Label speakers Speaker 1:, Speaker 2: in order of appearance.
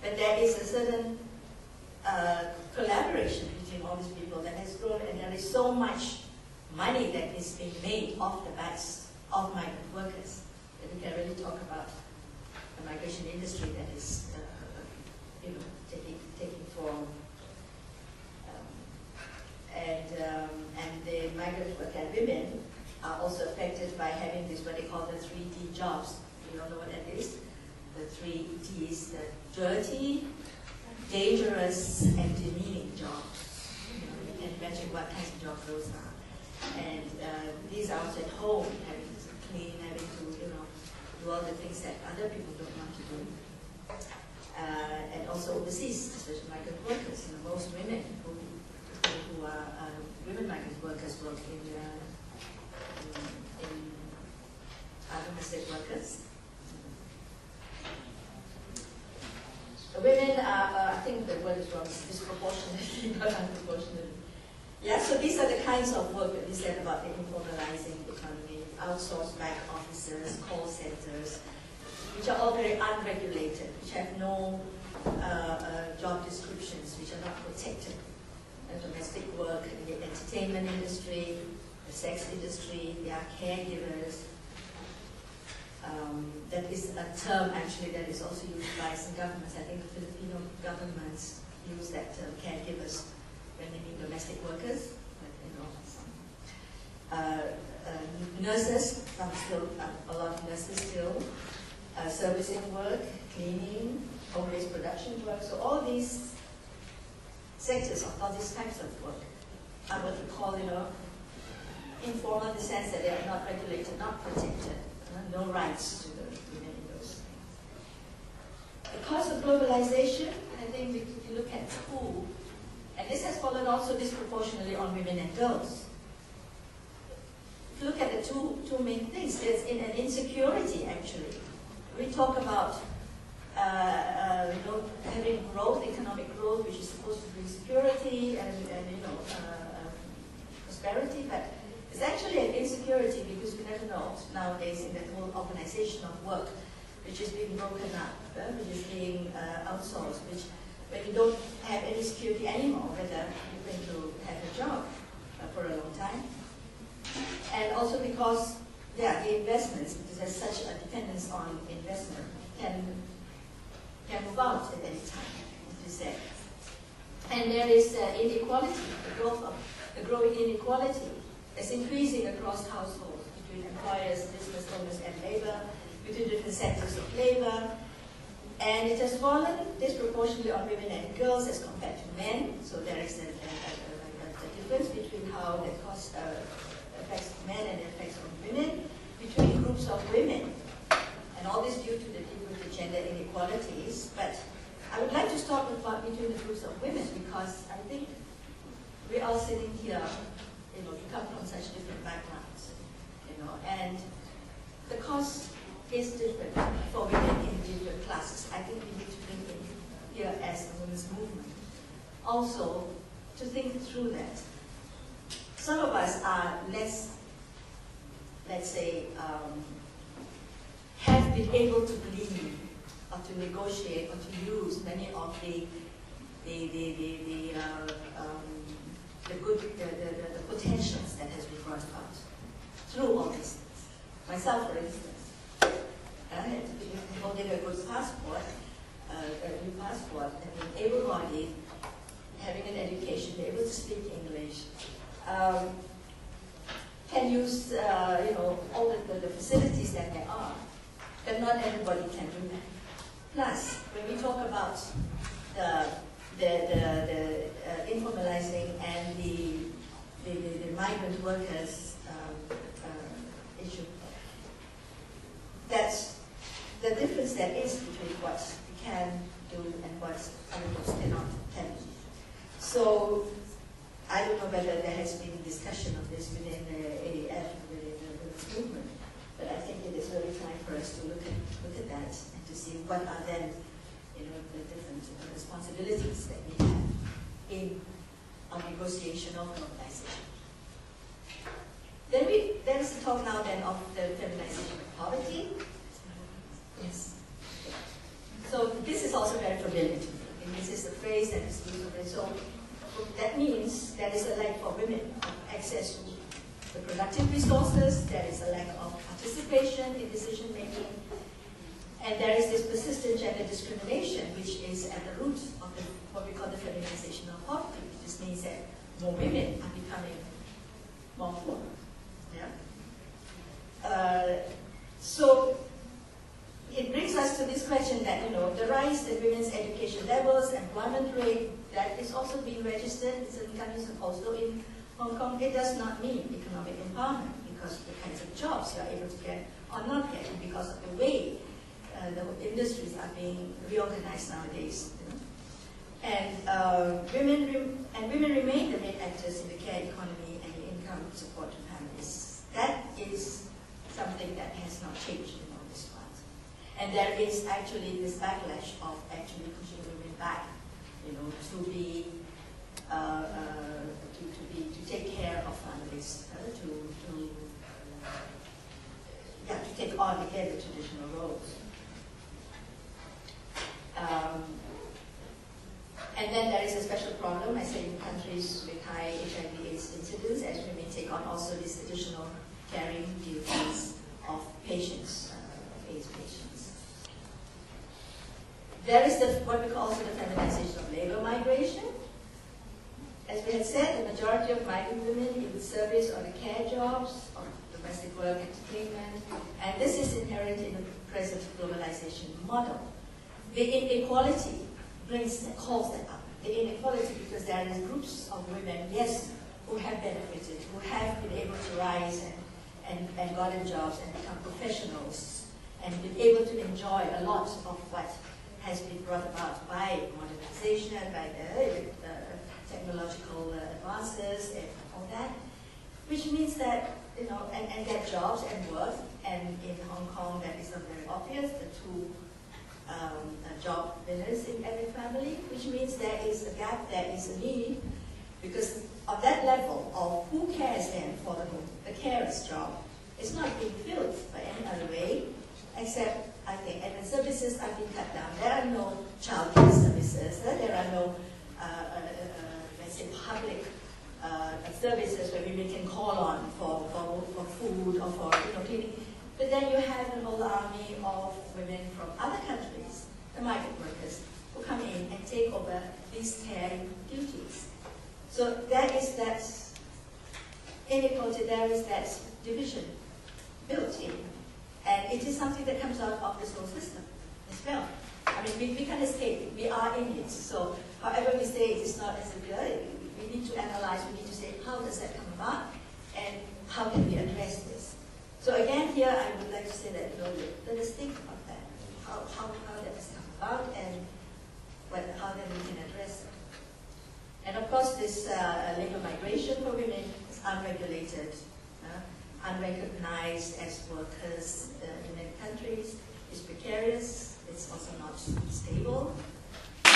Speaker 1: But there is a certain collaboration between all these people that has grown, and there is so much money that is being made off the backs of migrant workers that we can really talk about the migration industry that is taking form. And the migrant worker women are also affected by having this, what they call the 3D jobs. You don't know what that is? The 3 Ds, the dirty, dangerous, and demeaning jobs. You can imagine what kinds of jobs those are. And these are also at home, having to clean, having to, do all the things that other people don't want to do. And also overseas, especially migrant workers. Most women who are women migrant workers work are domestic workers. The women are, I think the word is wrong, disproportionately, not unproportionately. Yeah, so these are the kinds of work that we said about the informalizing economy, outsourced back offices, call centers, which are all very unregulated, which have no job descriptions, which are not protected. Domestic work in the entertainment industry, the sex industry, they are caregivers. That is a term actually that is also used by some governments. I think the Filipino governments use that term, caregivers, when they mean domestic workers. But, nurses, a lot of nurses still, servicing work, cleaning, home-based production work. So all these sectors of all these types of work are what we call, informal in the sense that they are not regulated, not protected, no rights to the women in those things. Because of globalization, I think if you look at school, and this has fallen also disproportionately on women and girls. If you look at the two main things, there's an insecurity actually. We talk about having growth, economic growth, which is supposed to bring security and prosperity, but it's actually an insecurity because we never know nowadays in that whole organization of work, which is being broken up, which is being outsourced, which when you don't have any security anymore, whether you're going to have a job for a long time, and also because the investments, because there's such a dependence on investment, can move out at any time, as you said. And there is inequality, the growing inequality is increasing across households, between employers, business owners, and labor, between different sectors of labor. And it has fallen disproportionately on women and girls as compared to men. So there is a difference between how the cost affects men and affects women, between groups of women. And all this due to the gender inequalities. But I would like to start with between the groups of women, because I think we are sitting here, we come from such different backgrounds, and the cost is different for women in different classes. I think we need to think in here as a women's movement. Also, to think through that. Some of us are less, let's say, have been able to glean or to negotiate or to use many of the potentials that has been brought about through all these things. Myself, for instance, holding a good passport, a new passport, and being able-bodied, having an education, be able to speak English, can use all the facilities that there are, but not everybody can do that. Plus, when we talk about the informalizing and the migrant workers issue, that's the difference there is between what we can do and what other groups cannot do. So I don't know whether there has been discussion of this within the ADF, within the movement, but I think it is really time for us to look at that and to see what are then the different responsibilities that we have in our negotiation of globalization. There is a talk now then of the feminization of poverty. Yes. So this is also very familiar. affordability. And this is the phrase that is used of it. So that means there is a lack for women of access to the productive resources, there is a lack of participation in decision making, and there is this persistent gender discrimination, which is at the root of what we call the feminization of poverty. This means that more women are becoming more poor. Yeah? So it brings us to this question that, the rise in women's education levels, employment rate, that is also being registered in certain countries, and also in Hong Kong. It does not mean economic empowerment, because the kinds of jobs you are able to get are not getting because of the way the industries are being reorganized nowadays. And women remain the main actors in the care economy and the income support to families. That is something that has not changed in all this part. And there is actually this backlash of actually pushing women back, to be to take care of families, to take on again the traditional roles. And then there is a special problem, I say, in countries with high HIV/AIDS incidence, as women take on also these additional caring duties of patients, AIDS patients. There is what we call also the feminization of labor migration. As we had said, the majority of migrant women in service or the care jobs, or domestic work, entertainment, and this is inherent in the present globalization model. The inequality calls that up. The inequality, because there is groups of women, yes, who have benefited, who have been able to rise and gotten jobs and become professionals and been able to enjoy a lot of what has been brought about by modernization, by the technological advances and all that, which means that, and get jobs and work, and in Hong Kong that is not very obvious, the two job winners in every family, which means there is a gap, there is a need, because of that level of who cares then for the carer's job. It's not being filled by any other way, except, I think, and the services are being cut down. There are no childcare services, there are no, let's say, public services where women can call on for food or for cleaning. But then you have a whole army of women from other countries, the migrant workers, who come in and take over these caring duties. So there is that inequality, there is that division built in. And it is something that comes out of this whole system as well. I mean, we can't escape, we are in it. So however we say it is not as a good, we need to analyze, we need to say, how does that come about? And how can we address this? So again, here I would like to say that, let us think about that, how that has come about, and how then we can address it. And of course, this labor migration for women is unregulated, unrecognized as workers in many countries. It's precarious. It's also not stable.